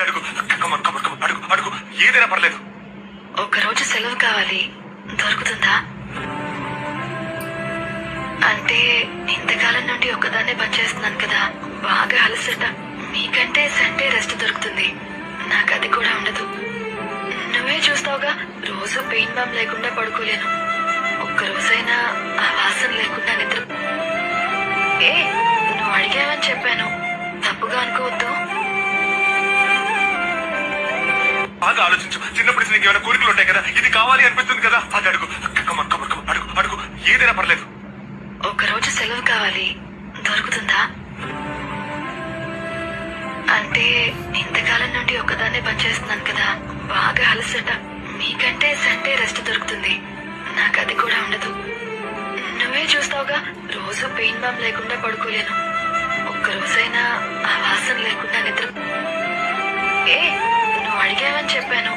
అడుగు come on come on come on అడుగు అడుగు ఏదైనా పర్లేదు. ఒక్కరోజు సెలవు కావాలి, దొరుకుతుందా? అంటే ఇంతకాలం నుండి ఒక్కదాన్నే పనిచేస్తున్నాను కదా, బాగా అలసట. మీకంటే సండే రెస్ట్ దొరుకుతుంది, నాకు అది కూడా ఉండదు. నువ్వే చూస్తావుగా, రోజు పెయిన్ బామ్ లేకుండా పడుకోలేను. ఒక్కరోజైనా ఆ వాసన లేకుండా నిద్ర. ఏ నువ్వు అడిగావని చెప్పాను, తప్పుగా అనుకోవద్దు. బాగా ఆలోచించు. చిన్నప్పుడు నీకు ఏమైనా కోరికలు ఉంటాయి కదా, ఇది కావాలి అనిపిస్తుంది కదా, అది అడుగు కమన్ కమన్ కమన్ అడుగు అడుగు ఏదైనా పర్లేదు. ఒక్కరోజు సెలవు కావాలి, దొరుకుతుందా? అంటే ఇంతకాలం నుండి ఒక్కదాన్నే పనిచేస్తున్నాను కదా, బాగా అలసట. మీకంటే సండే రెస్ట్ దొరుకుతుంది, నాకు అది కూడా ఉండదు. నువ్వే చూస్తావుగా, రోజు పెయిన్ బామ్ లేకుండా పడుకోలేను. ఒక్కరోజైనా ఆ వాసన లేకుండా నిద్ర. ఏ నువ్వు అడిగావని చెప్పాను,